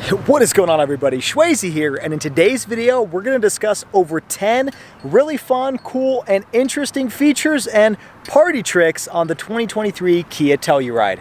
What is going on, everybody? Shwazy here, and in today's video we're going to discuss over 10 really fun, cool, and interesting features and party tricks on the 2023 Kia Telluride.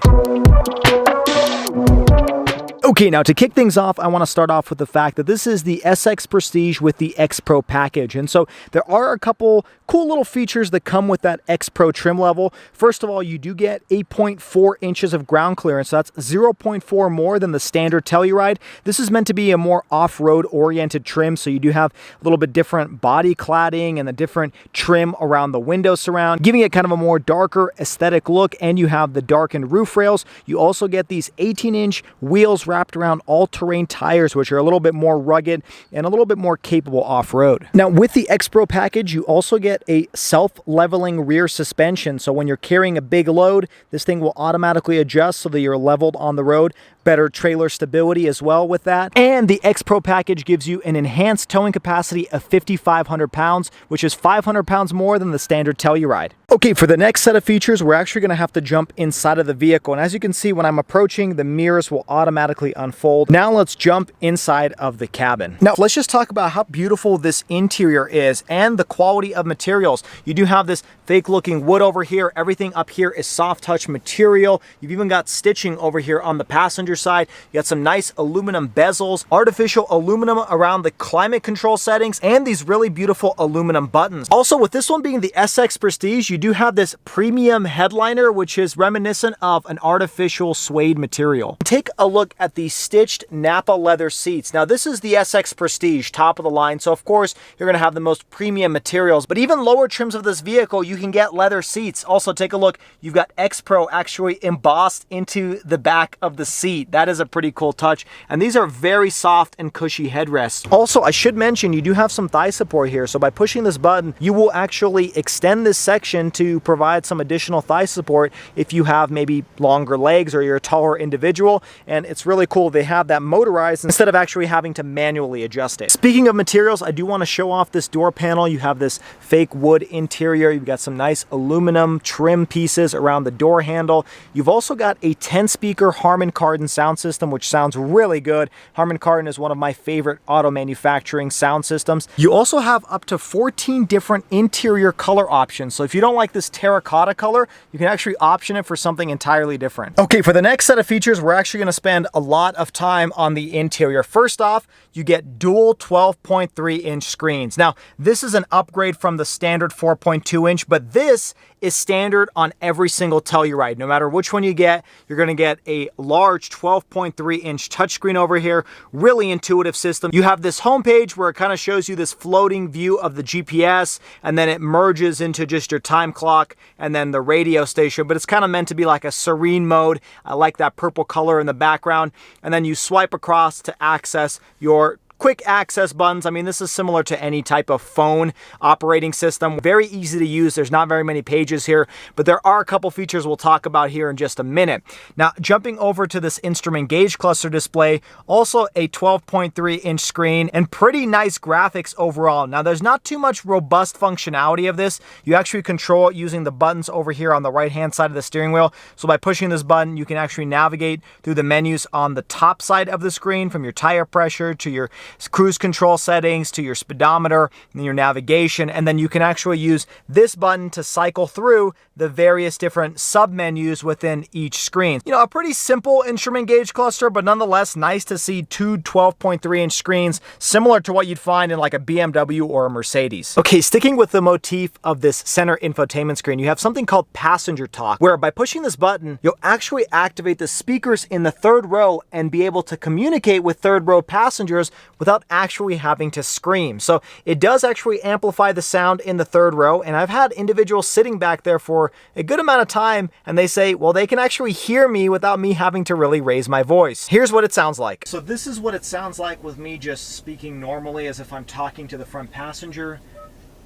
Okay, now to kick things off, I want to start off with the fact that this is the SX Prestige with the X Pro package. And so there are a couple cool little features that come with that X Pro trim level. First of all, you do get 8.4 inches of ground clearance. So that's 0.4 more than the standard Telluride. This is meant to be a more off-road oriented trim. So you do have a little bit different body cladding and a different trim around the window surround, giving it kind of a more darker aesthetic look. And you have the darkened roof rails. You also get these 18-inch wheels wrapped around all-terrain tires, which are a little bit more rugged and a little bit more capable off-road. Now, with the X Pro package, you also get a self-leveling rear suspension. So when you're carrying a big load, this thing will automatically adjust so that you're leveled on the road. Better trailer stability as well with that. And the X Pro package gives you an enhanced towing capacity of 5,500 pounds, which is 500 pounds more than the standard Telluride. Okay, for the next set of features, we're actually going to have to jump inside of the vehicle. And as you can see, when I'm approaching, the mirrors will automatically unfold. Now let's jump inside of the cabin. Now let's just talk about how beautiful this interior is and the quality of materials. You do have this fake looking wood over here. Everything up here is soft touch material. You've even got stitching over here on the passenger side. You got some nice aluminum bezels, artificial aluminum around the climate control settings, and these really beautiful aluminum buttons. Also, with this one being the SX Prestige, you do have this premium headliner, which is reminiscent of an artificial suede material. Take a look at the stitched Napa leather seats. Now, this is the SX Prestige, top of the line, so of course you're going to have the most premium materials, but even lower trims of this vehicle, you can get leather seats. Also, take a look, you've got X Pro actually embossed into the back of the seat. That is a pretty cool touch, and these are very soft and cushy headrests. Also, I should mention you do have some thigh support here, so by pushing this button, you will actually extend this section to provide some additional thigh support if you have maybe longer legs or you're a taller individual, and it's really cool. They have that motorized instead of actually having to manually adjust it. Speaking of materials, I do want to show off this door panel. You have this fake wood interior. You've got some nice aluminum trim pieces around the door handle. You've also got a 10-speaker Harman Kardon sound system, which sounds really good. Harman Kardon is one of my favorite auto manufacturing sound systems. You also have up to 14 different interior color options. So if you don't like this terracotta color, you can actually option it for something entirely different. Okay, for the next set of features, we're actually going to spend a lot of time on the interior. First off, you get dual 12.3-inch screens. Now, this is an upgrade from the standard 4.2-inch, but this is standard on every single Telluride. No matter which one you get, you're going to get a large 12.3-inch touchscreen over here. Really intuitive system. You have this homepage where it kind of shows you this floating view of the GPS, and then it merges into just your time clock and then the radio station, but it's kind of meant to be like a serene mode. I like that purple color in the background. And then you swipe across to access your quick access buttons. I mean, this is similar to any type of phone operating system. Very easy to use. There's not very many pages here, but there are a couple features we'll talk about here in just a minute. Now, jumping over to this instrument gauge cluster display, also a 12.3-inch screen and pretty nice graphics overall. Now, there's not too much robust functionality of this. You actually control it using the buttons over here on the right-hand side of the steering wheel. So by pushing this button, you can actually navigate through the menus on the top side of the screen, from your tire pressure to your cruise control settings to your speedometer and your navigation. And then you can actually use this button to cycle through the various different sub menus within each screen. You know, a pretty simple instrument gauge cluster, but nonetheless nice to see two 12.3-inch screens similar to what you'd find in like a BMW or a Mercedes. Okay, sticking with the motif of this center infotainment screen, you have something called passenger talk, where by pushing this button, you'll actually activate the speakers in the third row and be able to communicate with third row passengers without actually having to scream. So it does actually amplify the sound in the third row, and I've had individuals sitting back there for a good amount of time, and they say, well, they can actually hear me without me having to really raise my voice. Here's what it sounds like. So this is what it sounds like with me just speaking normally as if I'm talking to the front passenger.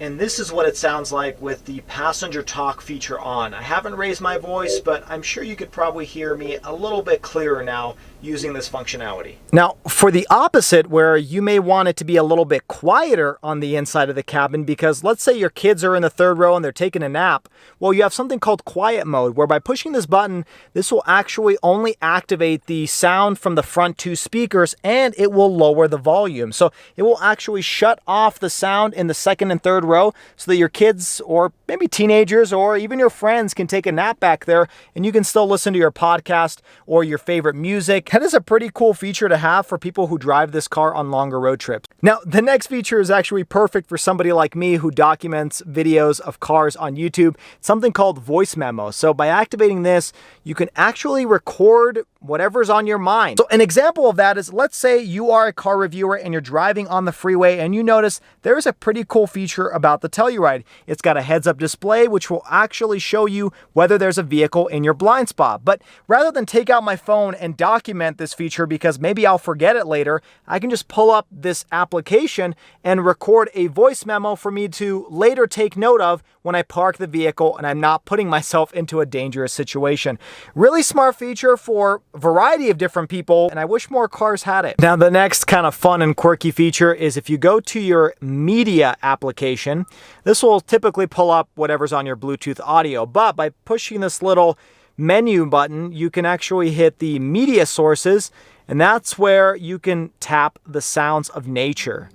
And this is what it sounds like with the passenger talk feature on. I haven't raised my voice, but I'm sure you could probably hear me a little bit clearer now using this functionality. Now, for the opposite, where you may want it to be a little bit quieter on the inside of the cabin, because let's say your kids are in the third row and they're taking a nap, well, you have something called quiet mode, where by pushing this button, this will actually only activate the sound from the front two speakers, and it will lower the volume. So it will actually shut off the sound in the second and third row so that your kids, or maybe teenagers, or even your friends can take a nap back there, and you can still listen to your podcast or your favorite music. That is a pretty cool feature to have for people who drive this car on longer road trips. Now, the next feature is actually perfect for somebody like me who documents videos of cars on YouTube. It's something called voice memo. So by activating this, you can actually record whatever's on your mind. So an example of that is, let's say you are a car reviewer and you're driving on the freeway and you notice there's a pretty cool feature about the Telluride. It's got a heads-up display which will actually show you whether there's a vehicle in your blind spot. But rather than take out my phone and document this feature because maybe I'll forget it later, I can just pull up this application and record a voice memo for me to later take note of when I park the vehicle and I'm not putting myself into a dangerous situation. Really smart feature for a variety of different people, and I wish more cars had it. Now, the next kind of fun and quirky feature is if you go to your media application, this will typically pull up whatever's on your Bluetooth audio, but by pushing this little menu button, you can actually hit the media sources, and that's where you can tap the sounds of nature.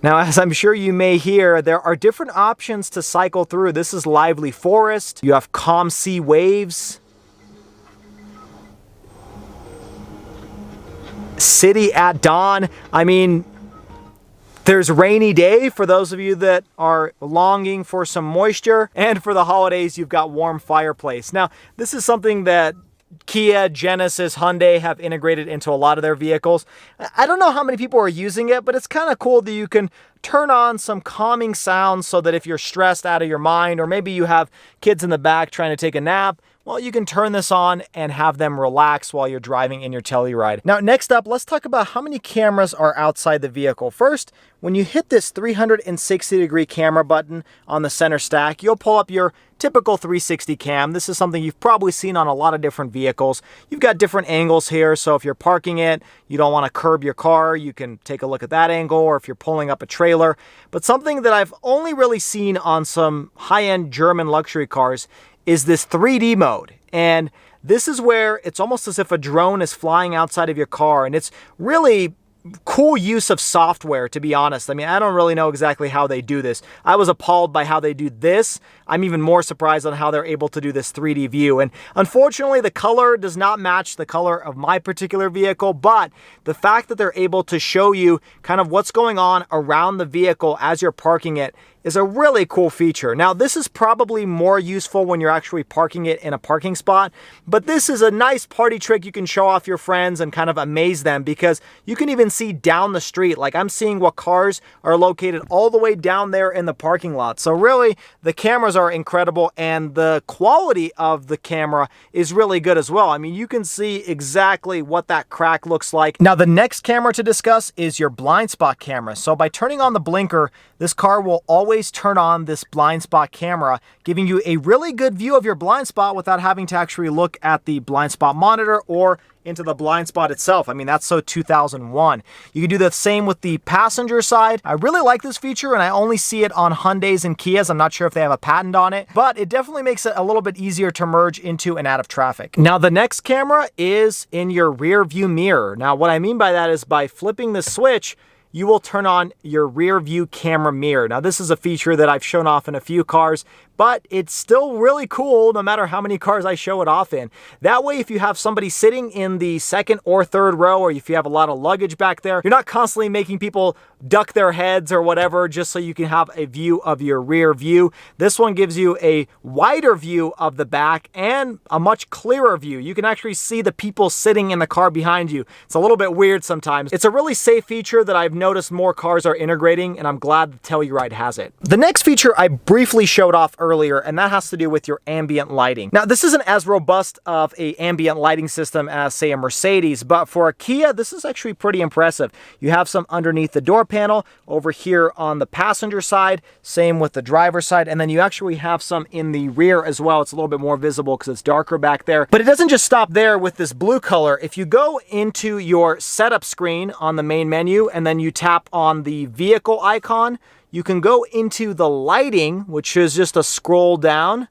Now, as I'm sure you may hear, there are different options to cycle through. This is lively forest. You have calm sea waves, city at dawn. I mean, there's rainy day for those of you that are longing for some moisture. And for the holidays, you've got warm fireplace. Now, this is something that Kia, Genesis, Hyundai have integrated into a lot of their vehicles. I don't know how many people are using it, but it's kind of cool that you can turn on some calming sounds so that if you're stressed out of your mind, or maybe you have kids in the back trying to take a nap, well, you can turn this on and have them relax while you're driving in your Telluride. Now, next up, let's talk about how many cameras are outside the vehicle. First, when you hit this 360-degree camera button on the center stack, you'll pull up your typical 360 cam. This is something you've probably seen on a lot of different vehicles. You've got different angles here, so if you're parking it, you don't want to curb your car, you can take a look at that angle, or if you're pulling up a trailer. But something that I've only really seen on some high-end German luxury cars is this 3D mode. And this is where it's almost as if a drone is flying outside of your car, and it's really cool use of software, to be honest. I mean, I don't really know exactly how they do this. I was appalled by how they do this. I'm even more surprised on how they're able to do this 3D view. And unfortunately, the color does not match the color of my particular vehicle, but the fact that they're able to show you kind of what's going on around the vehicle as you're parking it is a really cool feature. Now, this is probably more useful when you're actually parking it in a parking spot, but this is a nice party trick you can show off your friends and kind of amaze them, because you can even see down the street. Like, I'm seeing what cars are located all the way down there in the parking lot. So really, the cameras are incredible, and the quality of the camera is really good as well. I mean, you can see exactly what that crack looks like. Now, the next camera to discuss is your blind spot camera. So by turning on the blinker, this car will always turn on this blind spot camera, giving you a really good view of your blind spot without having to actually look at the blind spot monitor or into the blind spot itself. I mean, that's so 2001. You can do the same with the passenger side. I really like this feature, and I only see it on Hyundais and Kias. I'm not sure if they have a patent on it, but it definitely makes it a little bit easier to merge into and out of traffic. Now, the next camera is in your rear view mirror. Now, what I mean by that is by flipping the switch, you will turn on your rear view camera mirror. Now, this is a feature that I've shown off in a few cars, but it's still really cool no matter how many cars I show it off in. That way, if you have somebody sitting in the second or third row, or if you have a lot of luggage back there, you're not constantly making people duck their heads or whatever just so you can have a view of your rear view. This one gives you a wider view of the back and a much clearer view. You can actually see the people sitting in the car behind you. It's a little bit weird sometimes. It's a really safe feature that I've noticed more cars are integrating, and I'm glad the Telluride has it. The next feature I briefly showed off earlier, and that has to do with your ambient lighting. Now, this isn't as robust of a ambient lighting system as, say, a Mercedes, but for a Kia, this is actually pretty impressive. You have some underneath the door panel, over here on the passenger side, same with the driver's side, and then you actually have some in the rear as well. It's a little bit more visible because it's darker back there. But it doesn't just stop there with this blue color. If you go into your setup screen on the main menu and then you tap on the vehicle icon, you can go into the lighting, which is just a scroll down,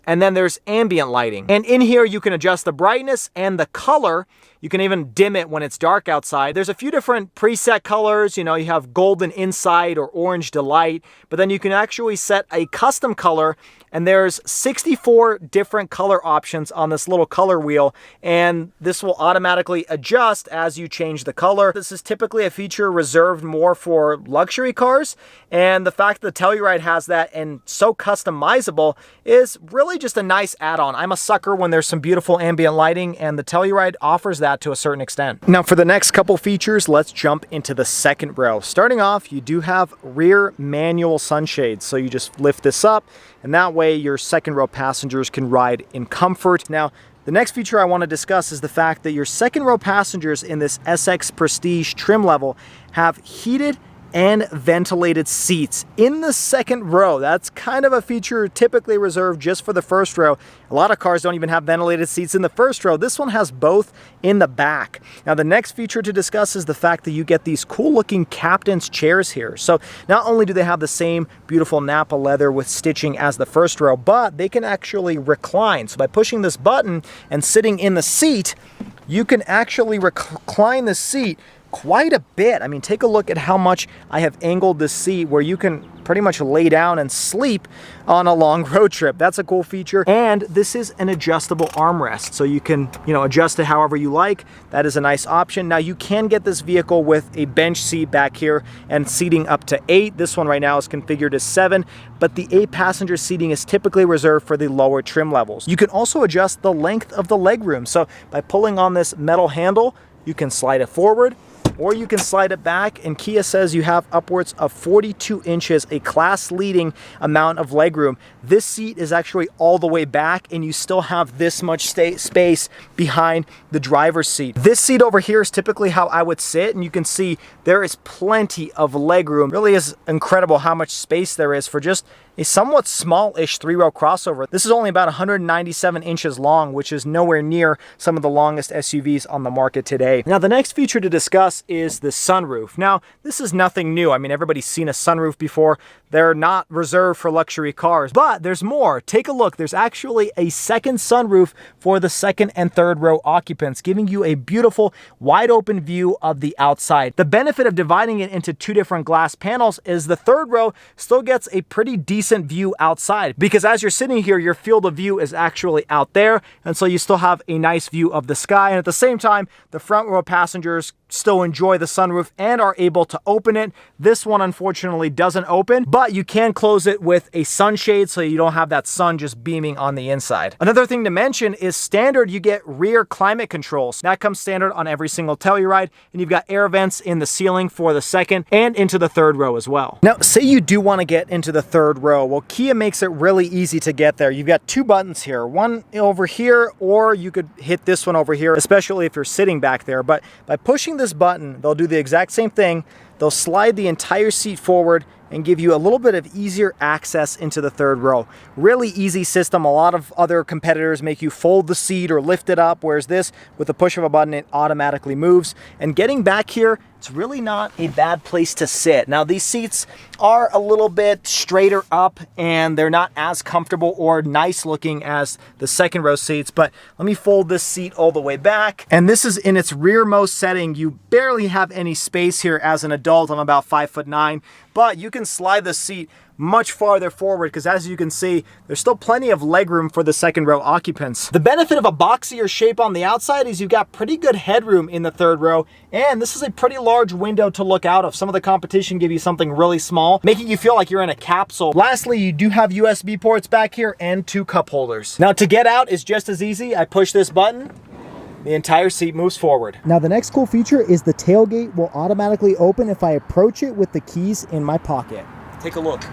and then there's ambient lighting. And in here, you can adjust the brightness and the color. You can even dim it when it's dark outside. There's a few different preset colors. You know, you have golden inside or orange delight, but then you can actually set a custom color, and there's 64 different color options on this little color wheel, and this will automatically adjust as you change the color. This is typically a feature reserved more for luxury cars, and the fact that the Telluride has that and so customizable is really just a nice add-on. I'm a sucker when there's some beautiful ambient lighting, and the Telluride offers that to a certain extent. Now, for the next couple features, let's jump into the second row. Starting off, you do have rear manual sunshades, so you just lift this up, and that way your second row passengers can ride in comfort. Now, the next feature I want to discuss is the fact that your second row passengers in this SX Prestige trim level have heated and ventilated seats in the second row. That's kind of a feature typically reserved just for the first row. A lot of cars don't even have ventilated seats in the first row. This one has both in the back. Now, the next feature to discuss is the fact that you get these cool looking captain's chairs here. So not only do they have the same beautiful Napa leather with stitching as the first row, but they can actually recline. So by pushing this button and sitting in the seat, you can actually recline the seat quite a bit. I mean, take a look at how much I have angled the seat where you can pretty much lay down and sleep on a long road trip. That's a cool feature. And this is an adjustable armrest, so you can, adjust it however you like. That is a nice option. Now, you can get this vehicle with a bench seat back here and seating up to 8. This one right now is configured as 7, but the 8-passenger seating is typically reserved for the lower trim levels. You can also adjust the length of the legroom. So by pulling on this metal handle, you can slide it forward, or you can slide it back, and Kia says you have upwards of 42 inches, a class-leading amount of legroom. This seat is actually all the way back, and you still have this much space behind the driver's seat. This seat over here is typically how I would sit, and you can see there is plenty of legroom. Really is incredible how much space there is for just a somewhat small-ish 3-row crossover. This is only about 197 inches long, which is nowhere near some of the longest SUVs on the market today. Now, the next feature to discuss is the sunroof. Now, this is nothing new. I mean, everybody's seen a sunroof before. They're not reserved for luxury cars, but there's more. Take a look. There's actually a second sunroof for the second and third row occupants, giving you a beautiful wide open view of the outside. The benefit of dividing it into 2 different glass panels is the third row still gets a pretty decent view outside, because as you're sitting here, your field of view is actually out there, and so you still have a nice view of the sky. And at the same time, the front row passengers still enjoy the sunroof and are able to open it. This one unfortunately doesn't open, but you can close it with a sunshade so you don't have that sun just beaming on the inside. Another thing to mention is standard, you get rear climate controls. That comes standard on every single Telluride, and you've got air vents in the ceiling for the second and into the third row as well. Now, say you do want to get into the third row. Well, Kia makes it really easy to get there. You've got 2 buttons here, one over here, or you could hit this one over here, especially if you're sitting back there. But by pushing this button, they'll do the exact same thing. They'll slide the entire seat forward and give you a little bit of easier access into the third row. Really easy system. A lot of other competitors make you fold the seat or lift it up, whereas this, with the push of a button, it automatically moves. And getting back here, it's really not a bad place to sit. Now, these seats are a little bit straighter up, and they're not as comfortable or nice looking as the second row seats, but let me fold this seat all the way back. And this is in its rearmost setting. You barely have any space here as an adult. I'm about 5'9", but you can slide the seat much farther forward, because as you can see, there's still plenty of legroom for the second row occupants. The benefit of a boxier shape on the outside is you've got pretty good headroom in the third row, and this is a pretty large window to look out of. Some of the competition give you something really small, making you feel like you're in a capsule. Lastly, you do have USB ports back here and 2 cup holders. Now, to get out is just as easy. I push this button, the entire seat moves forward. Now the next cool feature is the tailgate will automatically open if I approach it with the keys in my pocket. Take a look.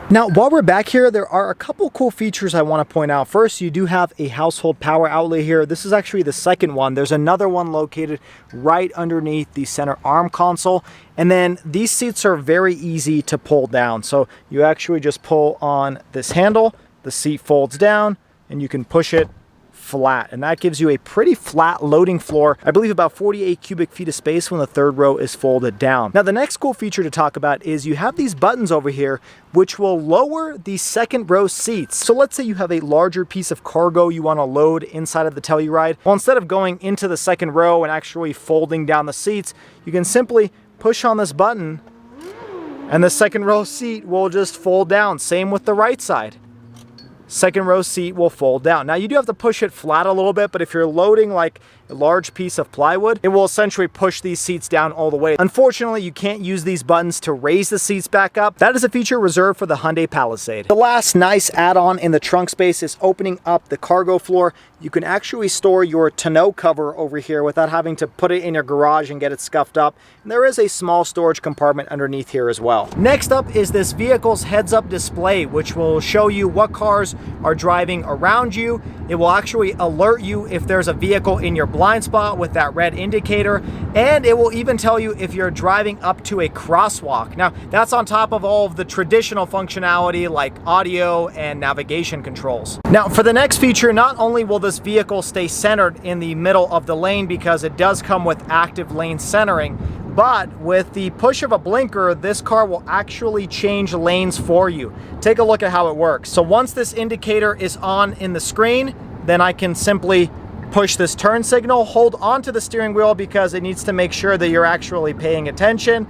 Now, while we're back here, there are a couple cool features I want to point out. First, you do have a household power outlet here. This is actually the second one. There's another one located right underneath the center arm console. And then these seats are very easy to pull down. So you actually just pull on this handle, the seat folds down, and you can push it flat, and that gives you a pretty flat loading floor. I believe about 48 cubic feet of space when the third row is folded down. Now the next cool feature to talk about is you have these buttons over here which will lower the second row seats. So let's say you have a larger piece of cargo you want to load inside of the Telluride. Well, instead of going into the second row and actually folding down the seats, you can simply push on this button and the second row seat will just fold down. Same with the right side. Second row seat will fold down. Now you do have to push it flat a little bit, but if you're loading like a large piece of plywood, it will essentially push these seats down all the way. Unfortunately, you can't use these buttons to raise the seats back up. That is a feature reserved for the Hyundai Palisade. The last nice add-on in the trunk space is opening up the cargo floor. You can actually store your tonneau cover over here without having to put it in your garage and get it scuffed up. And there is a small storage compartment underneath here as well. Next up is this vehicle's heads-up display, which will show you what cars are driving around you. It will actually alert you if there's a vehicle in your blind spot with that red indicator, and it will even tell you if you're driving up to a crosswalk. Now, that's on top of all of the traditional functionality like audio and navigation controls. Now, for the next feature, not only will this vehicle stay centered in the middle of the lane because it does come with active lane centering, but with the push of a blinker, this car will actually change lanes for you. Take a look at how it works. So once this indicator is on in the screen, then I can simply push this turn signal, hold onto the steering wheel because it needs to make sure that you're actually paying attention.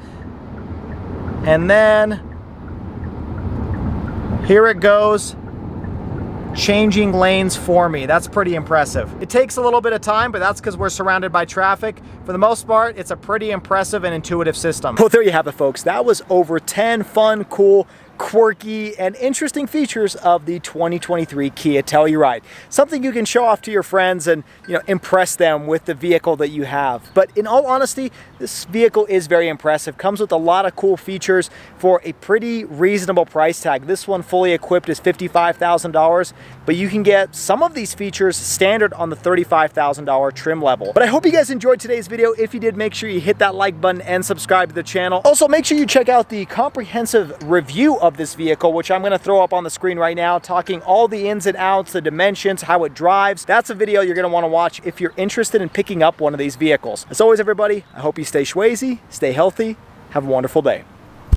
And then here it goes, changing lanes for me. That's pretty impressive. It takes a little bit of time, but that's because we're surrounded by traffic. For the most part, it's a pretty impressive and intuitive system. Well, there you have it, folks. That was over 10 fun, cool, quirky, and interesting features of the 2023 Kia Telluride. Something you can show off to your friends and, impress them with the vehicle that you have. But in all honesty, this vehicle is very impressive. Comes with a lot of cool features for a pretty reasonable price tag. This one fully equipped is $55,000, but you can get some of these features standard on the $35,000 trim level. But I hope you guys enjoyed today's video. If you did, make sure you hit that like button and subscribe to the channel. Also, make sure you check out the comprehensive review of this vehicle, which I'm going to throw up on the screen right now, talking all the ins and outs, the dimensions, how it drives. That's a video you're going to want to watch if you're interested in picking up one of these vehicles. As always, everybody, I hope you stay schwazy, stay healthy, have a wonderful day.